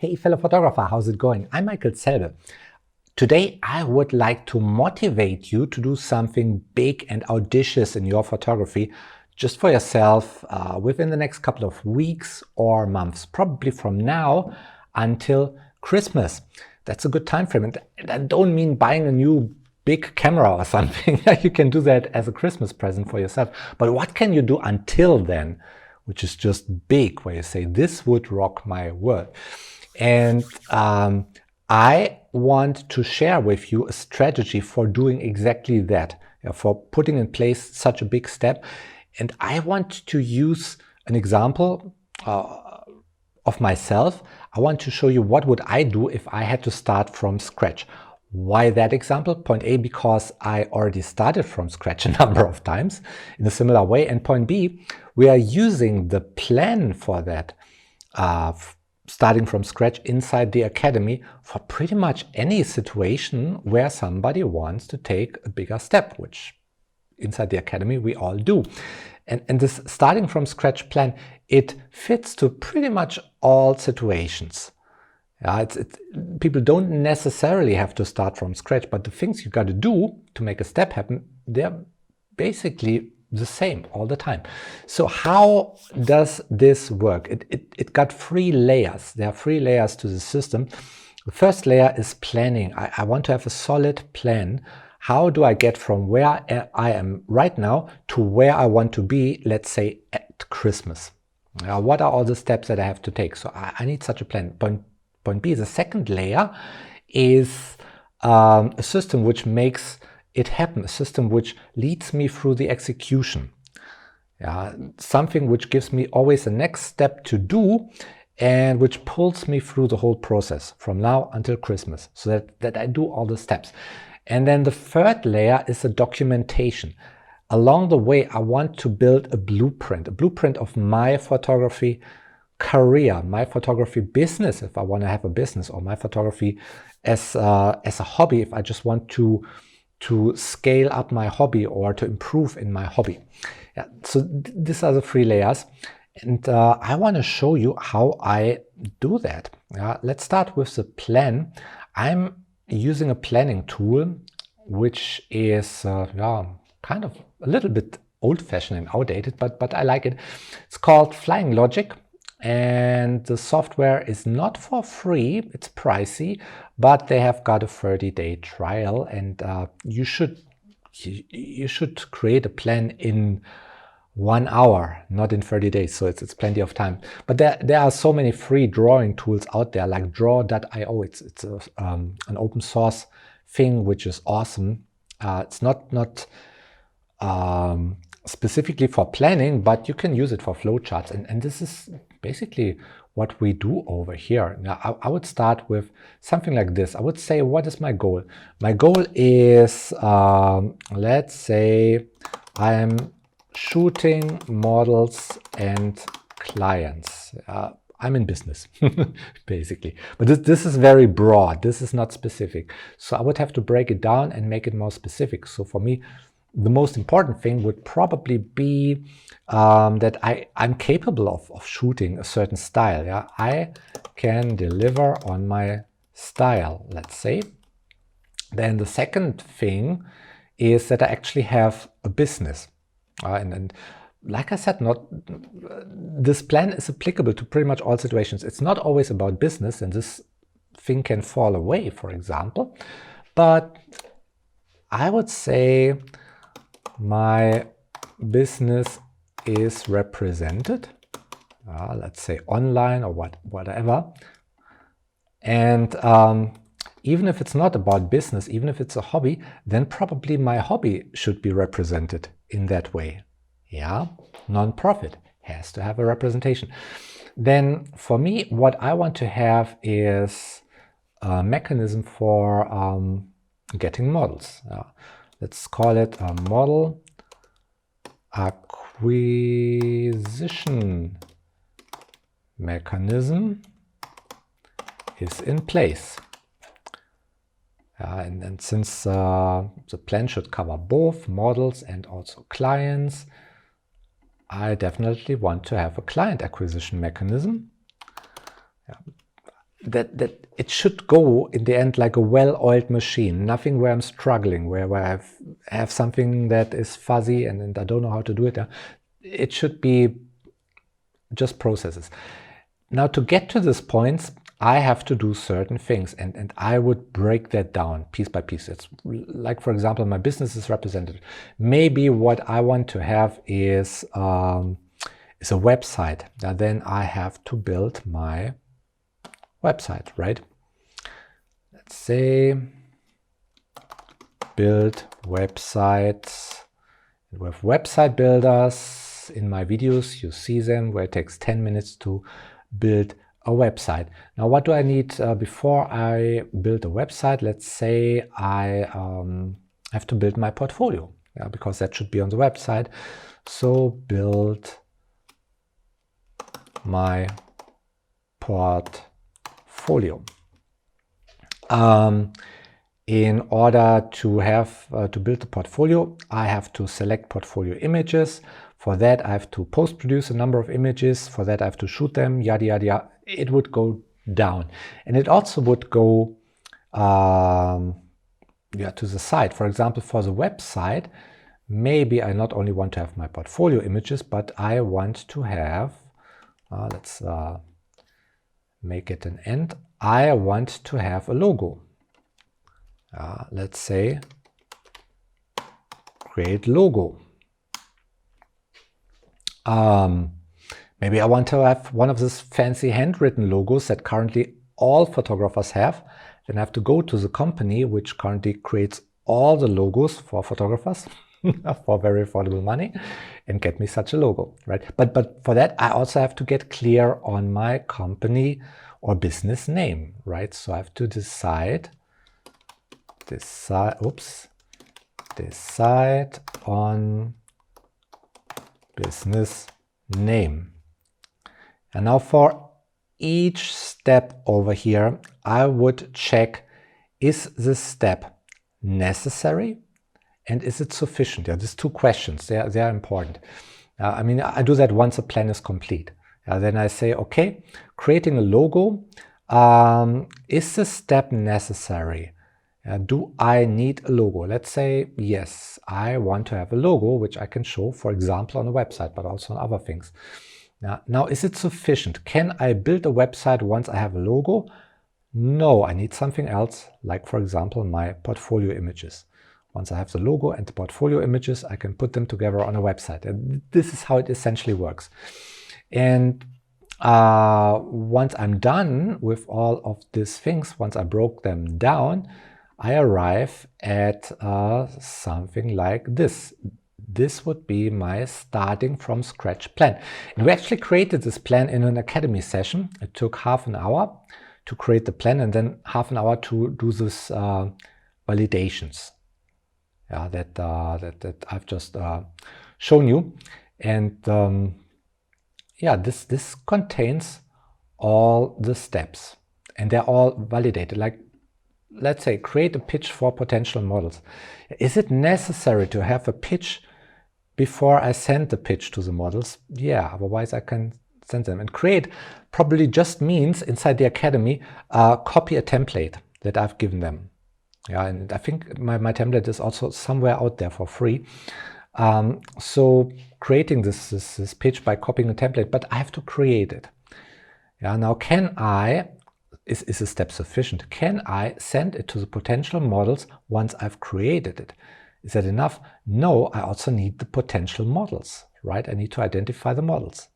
Hey fellow photographer, how's it going? I'm Michael Zelbel. Today I would like to motivate you to do something big and audacious in your photography just for yourself within the next couple of weeks or months, probably from now until Christmas. That's a good time frame. And I don't mean buying a new big camera or something. You can do that as a Christmas present for yourself. But what can you do until then, which is just big, where you say, this would rock my world? And I want to share with you a strategy for doing exactly that, for putting in place such a big step. And I want to use an example of myself. I want to show you what would I do if I had to start from scratch. Why that example? Point A, because I already started from scratch a number of times in a similar way. And point B, we are using the plan for that starting from scratch inside the academy for pretty much any situation where somebody wants to take a bigger step, which inside the academy we all do. And this starting from scratch plan, it fits to pretty much all situations. People don't necessarily have to start from scratch, but the things you got to do to make a step happen, they're basically the same all the time. So how does this work? It got 3 layers. There are 3 layers to the system. The first layer is planning. I want to have a solid plan. How do I get from where I am right now to where I want to be, let's say at Christmas? What are all the steps that I have to take? So I need such a plan. Point B, the second layer is a system which makes it happen, a system which leads me through the execution. Something which gives me always the next step to do and which pulls me through the whole process from now until Christmas, so that I do all the steps. And then the third layer is the documentation. Along the way, I want to build a blueprint of my photography career, my photography business, if I want to have a business, or my photography as a hobby, if I just want to scale up my hobby or to improve in my hobby. So these are the 3 layers, and I want to show you how I do that. Let's start with the plan. I'm using a planning tool which is kind of a little bit old-fashioned and outdated, but I like it. It's called Flying Logic. And the software is not for free, it's pricey, but they have got a 30-day trial, and you should create a plan in 1 hour, not in 30 days, so it's plenty of time. But there are so many free drawing tools out there, like draw.io. It's an open source thing, which is awesome. It's not specifically for planning, but you can use it for flowcharts, and this is basically what we do over here. Now, I would start with something like this. I would say, what is my goal? My goal is, let's say, I'm shooting models and clients. I'm in business, basically. But this is very broad. This is not specific. So I would have to break it down and make it more specific. So for me, the most important thing would probably be that I'm capable of shooting a certain style. I can deliver on my style, let's say. Then the second thing is that I actually have a business. And like I said, this plan is applicable to pretty much all situations. It's not always about business, and this thing can fall away, for example. But I would say my business is represented, let's say online or whatever. And even if it's not about business, even if it's a hobby, then probably my hobby should be represented in that way. Non-profit has to have a representation. Then for me, what I want to have is a mechanism for getting models. Let's call it a model acquisition mechanism is in place. And since the plan should cover both models and also clients, I definitely want to have a client acquisition mechanism. that it should go in the end like a well-oiled machine, nothing where I'm struggling, where I have something that is fuzzy and I don't know how to do it. It should be just processes. Now, to get to this point, I have to do certain things, and I would break that down piece by piece. It's like, for example, my business is represented. Maybe what I want to have is a website. Now, then I have to build my website, right? Let's say build websites. With website builders, in my videos, you see them where it takes 10 minutes to build a website. Now, what do I need before I build a website? Let's say I have to build my portfolio, because that should be on the website. So build my portfolio. In order to have to build the portfolio, I have to select portfolio images. For that, I have to post-produce a number of images. For that, I have to shoot them, yada, yada, yada. It would go down. And it also would go to the side. For example, for the website, maybe I not only want to have my portfolio images, but I want to have, let's make it an end. I want to have a logo. Let's say create logo. Maybe I want to have one of these fancy handwritten logos that currently all photographers have. Then I have to go to the company which currently creates all the logos for photographers for very affordable money and get me such a logo, right? But for that, I also have to get clear on my company or business name, right? So I have to decide on business name. And now for each step over here, I would check, is this step necessary and is it sufficient? Yeah, these two questions, they are important. I mean, I do that once a plan is complete. Then I say, okay, creating a logo, is this step necessary? Do I need a logo? Let's say, yes, I want to have a logo, which I can show, for example, on a website, but also on other things. Now, is it sufficient? Can I build a website once I have a logo? No, I need something else, like, for example, my portfolio images. Once I have the logo and the portfolio images, I can put them together on a website. And this is how it essentially works. And once I'm done with all of these things, once I broke them down, I arrive at something like this. This would be my starting from scratch plan. And we actually created this plan in an academy session. It took half an hour to create the plan and then half an hour to do this validations that I've just shown you. And this contains all the steps and they're all validated. Like, let's say, create a pitch for potential models. Is it necessary to have a pitch before I send the pitch to the models? Yeah, otherwise I can send them. And create probably just means inside the academy, copy a template that I've given them. Yeah, and I think my template is also somewhere out there for free. So creating this pitch by copying a template, but I have to create it. Yeah, now is a step sufficient? Can I send it to the potential models once I've created it? Is that enough? No, I also need the potential models, right? I need to identify the models.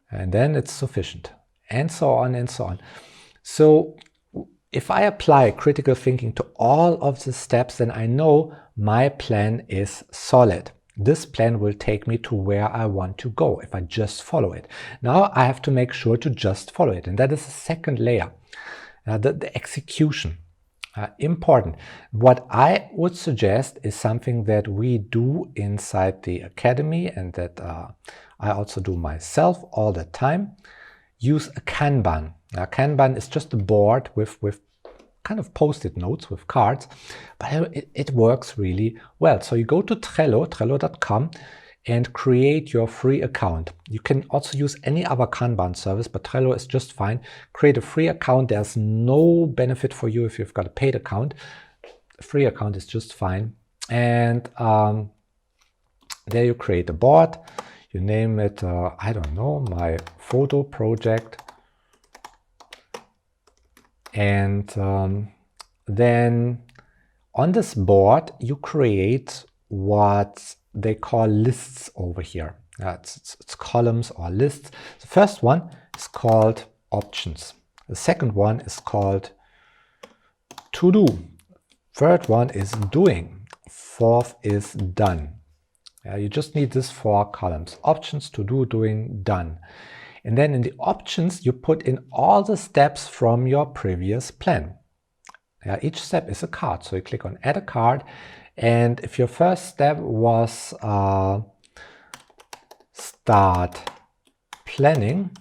And then it's sufficient. And so on and so on. So if I apply critical thinking to all of the steps, then I know my plan is solid. This plan will take me to where I want to go if I just follow it. Now I have to make sure to just follow it. And that is the second layer, the execution. Important. What I would suggest is something that we do inside the academy and that I also do myself all the time. Use a Kanban. Now, Kanban is just a board with kind of post-it notes with cards, but it works really well. So you go to Trello, trello.com, and create your free account. You can also use any other Kanban service, but Trello is just fine. Create a free account. There's no benefit for you if you've got a paid account. A free account is just fine. And there you create a board. You name it, I don't know, my photo project. And then on this board, you create what they call lists over here. It's columns or lists. The first one is called options. The second one is called to do. Third one is doing. Fourth is done. You just need this 4 columns: options, to do, doing, done. And then in the options, you put in all the steps from your previous plan. Each step is a card. So you click on add a card. And if your first step was start planning,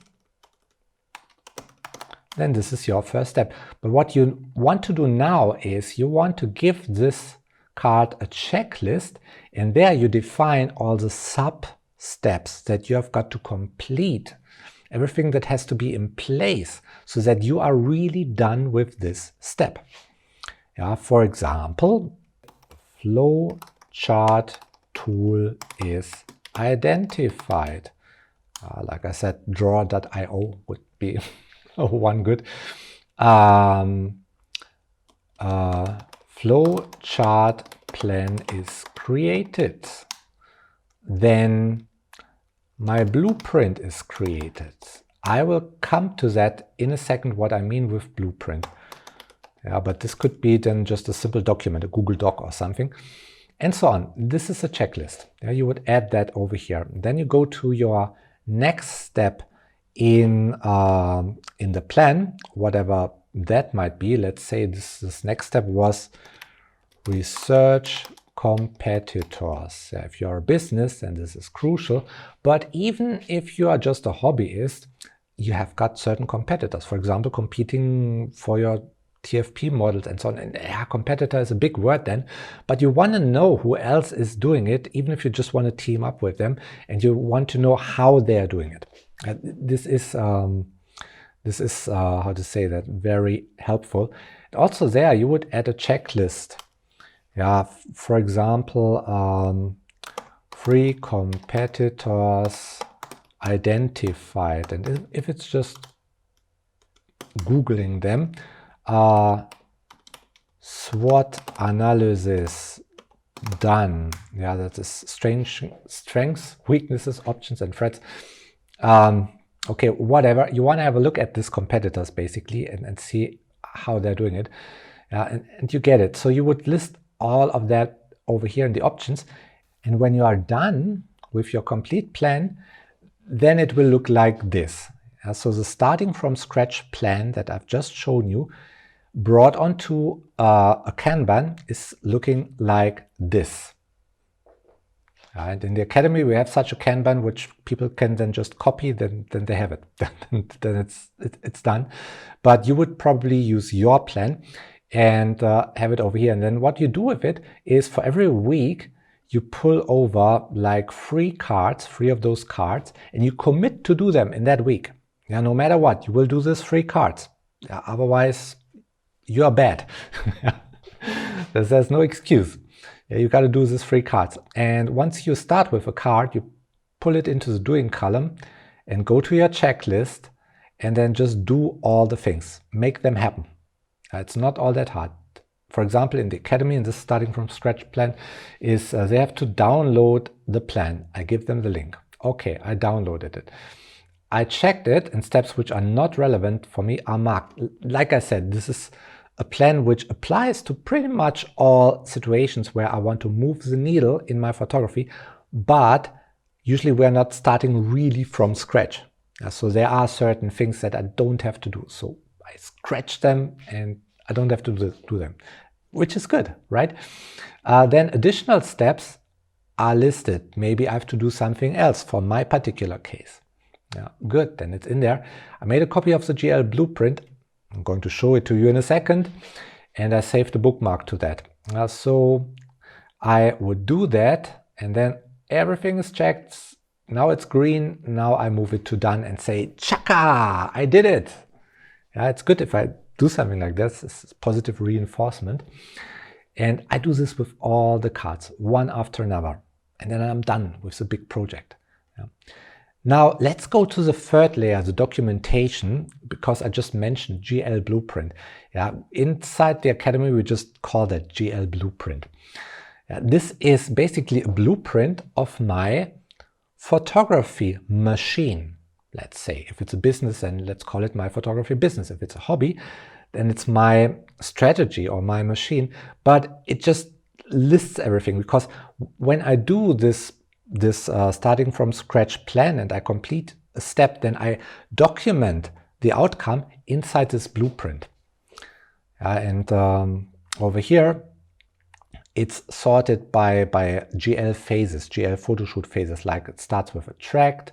then this is your first step. But what you want to do now is you want to give this card a checklist, and there you define all the sub steps that you have got to complete, everything that has to be in place so that you are really done with this step. For example, flow chart tool is identified. Like I said, draw.io would be one good. Flow chart plan is created. Then my blueprint is created. I will come to that in a second, what I mean with blueprint. But this could be then just a simple document, a Google Doc or something, and so on. This is a checklist. You would add that over here. Then you go to your next step in the plan, whatever that might be. Let's say this next step was research competitors. If you're a business, then this is crucial. But even if you are just a hobbyist, you have got certain competitors. For example, competing for your TFP models and so on. And competitor is a big word then, but you want to know who else is doing it, even if you just want to team up with them, and you want to know how they are doing it. This is how to say that, very helpful. Also there you would add a checklist. For example, 3 competitors identified, and if it's just Googling them, SWOT analysis done. That is strengths, weaknesses, options, and threats. Okay, whatever. You want to have a look at these competitors basically and see how they're doing it. And you get it. So you would list all of that over here in the options. And when you are done with your complete plan, then it will look like this. So the starting from scratch plan that I've just shown you, brought onto a Kanban, is looking like this. And in the Academy, we have such a Kanban which people can then just copy, then they have it. Then it's done. But you would probably use your plan and have it over here. And then what you do with it is, for every week, you pull over like 3 cards, 3 of those cards, and you commit to do them in that week. No matter what, you will do these 3 cards. Otherwise, you are bad. There's no excuse. You got to do these 3 cards. And once you start with a card, you pull it into the doing column and go to your checklist and then just do all the things. Make them happen. It's not all that hard. For example, in the Academy, in this starting from scratch plan, is they have to download the plan. I give them the link. Okay, I downloaded it. I checked it, and steps which are not relevant for me are marked. Like I said, this is a plan which applies to pretty much all situations where I want to move the needle in my photography, but usually we're not starting really from scratch. So there are certain things that I don't have to do. So I scratch them and I don't have to do them, which is good, right? Then additional steps are listed. Maybe I have to do something else for my particular case. Good, then it's in there. I made a copy of the GL blueprint. I'm going to show it to you in a second, and I saved a bookmark to that. So I would do that, and then everything is checked. Now it's green. Now I move it to done and say, chaka, I did it. Yeah, it's good if I do something like this. It's positive reinforcement. And I do this with all the cards, one after another. And then I'm done with the big project. Yeah. Now let's go to the third layer, the documentation, because I just mentioned GL Blueprint. Yeah, inside the Academy, we just call that GL Blueprint. Yeah, this is basically a blueprint of my photography machine. Let's say if it's a business, then let's call it my photography business. If it's a hobby, then it's my strategy or my machine. But it just lists everything, because when I do this starting from scratch plan and I complete a step, then I document the outcome inside this blueprint. And over here, it's sorted by GL phases, GL photoshoot phases. Like it starts with attract,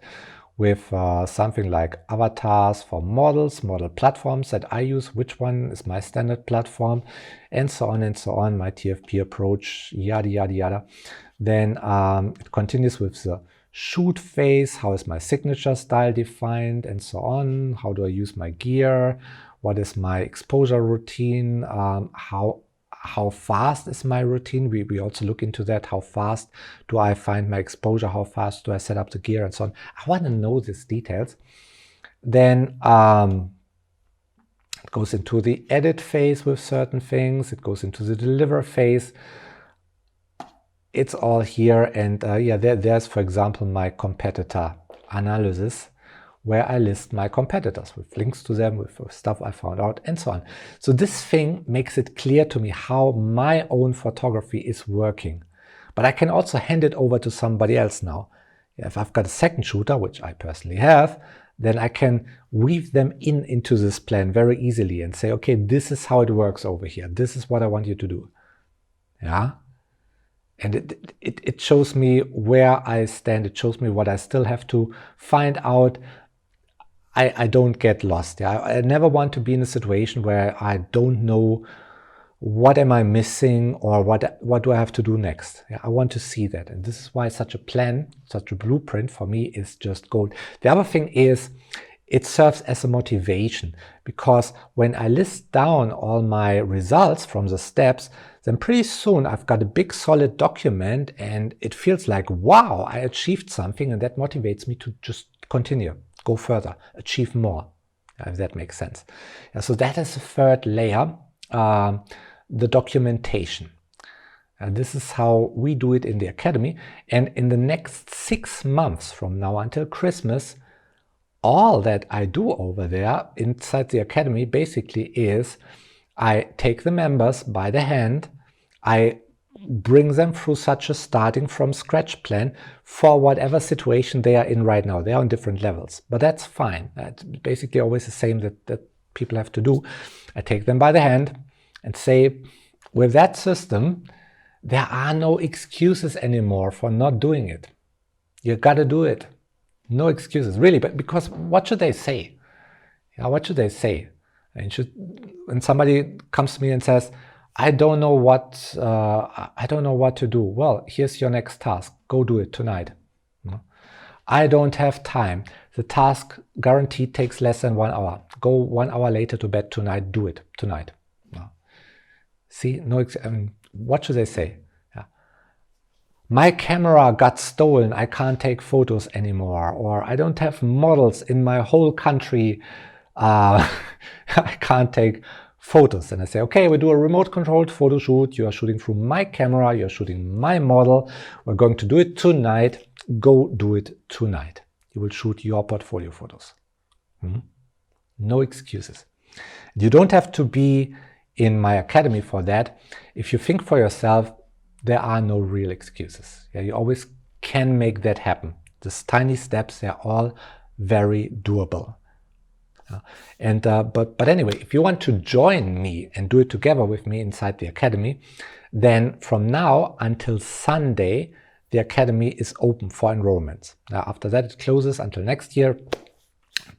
with something like avatars for models, model platforms that I use, which one is my standard platform, and so on, my TFP approach, yada, yada, yada. Then it continues with the shoot phase, how is my signature style defined, and so on. How do I use my gear? What is my exposure routine? How fast is my routine? We also look into that. How fast do I find my exposure? How fast do I set up the gear and so on? I want to know these details. Then it goes into the edit phase with certain things. It goes into the deliver phase. It's all here. And yeah, there's, for example, my competitor analysis, where I list my competitors with links to them, with stuff I found out, and so on. So this thing makes it clear to me how my own photography is working. But I can also hand it over to somebody else now. If I've got a second shooter, which I personally have, then I can weave them into this plan very easily and say, okay, this is how it works over here. This is what I want you to do. Yeah. And it shows me where I stand. It shows me what I still have to find out. I don't get lost. Yeah? I never want to be in a situation where I don't know what am I missing or what do I have to do next. Yeah? I want to see that. And this is why such a plan, such a blueprint for me is just gold. The other thing is it serves as a motivation, because when I list down all my results from the steps, then pretty soon I've got a big solid document and it feels like, wow, I achieved something, and that motivates me to just continue. Go further, achieve more, if that makes sense. Yeah, so that is the third layer, the documentation. And this is how we do it in the Academy. And in the next 6 months from now until Christmas, all that I do over there inside the Academy basically is I take the members by the hand, I bring them through such a starting from scratch plan for whatever situation they are in right now. They are on different levels, but that's fine. That's basically always the same that people have to do. I take them by the hand and say, with that system, there are no excuses anymore for not doing it. You got to do it. No excuses, really. But because what should they say? Yeah, what should they say? And when somebody comes to me and says, I don't know what to do. Well, here's your next task. Go do it tonight. I don't have time. The task guaranteed takes less than 1 hour. Go 1 hour later to bed tonight. Do it tonight. See, what should they say? Yeah. My camera got stolen. I can't take photos anymore. Or I don't have models in my whole country. I can't take photos. And I say, okay, we do a remote controlled photo shoot. You are shooting through my camera. You're shooting my model. We're going to do it tonight. Go do it tonight. You will shoot your portfolio photos. No excuses. You don't have to be in my Academy for that. If you think for yourself, there are no real excuses. Yeah, you always can make that happen. These tiny steps, they're all very doable. But anyway, if you want to join me and do it together with me inside the Academy, then from now until Sunday, the Academy is open for enrollments. Now, after that, it closes until next year.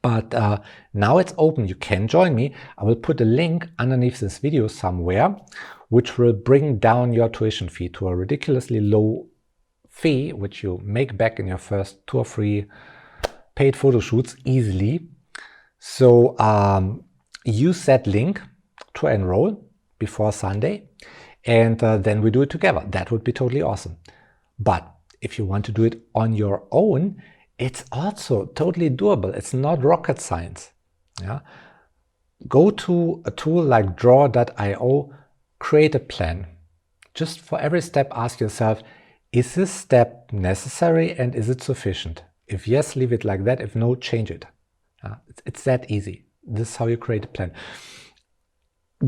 But now it's open. You can join me. I will put a link underneath this video somewhere, which will bring down your tuition fee to a ridiculously low fee, which you make back in your first 2 or 3 paid photo shoots easily. So use that link to enroll before Sunday, and then we do it together. That would be totally awesome. But if you want to do it on your own, it's also totally doable. It's not rocket science. Yeah? Go to a tool like draw.io, create a plan. Just for every step, ask yourself, is this step necessary and is it sufficient? If yes, leave it like that. If no, change it. It's that easy. This is how you create a plan.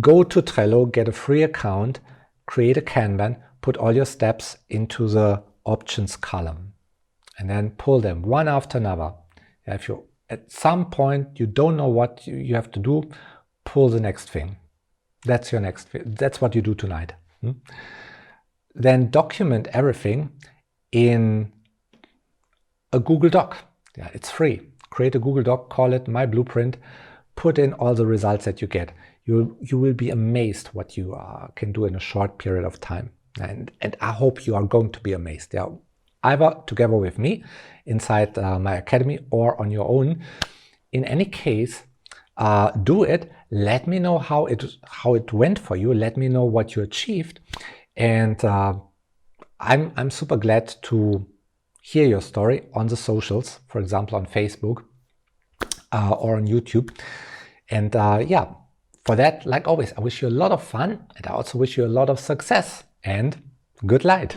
Go to Trello, get a free account, create a Kanban, put all your steps into the options column, and then pull them one after another. If you at some point you don't know what you have to do, pull the next thing. That's your next thing. That's what you do tonight. Then document everything in a Google Doc. Yeah, it's free. Create a Google Doc, call it My Blueprint, put in all the results that you get. You will be amazed what you can do in a short period of time. And I hope you are going to be amazed. Yeah, either together with me inside my academy or on your own. In any case, do it. Let me know how it went for you. Let me know what you achieved. And I'm super glad to hear your story on the socials, for example, on Facebook or on YouTube. And yeah, for that, like always, I wish you a lot of fun, and I also wish you a lot of success and good light.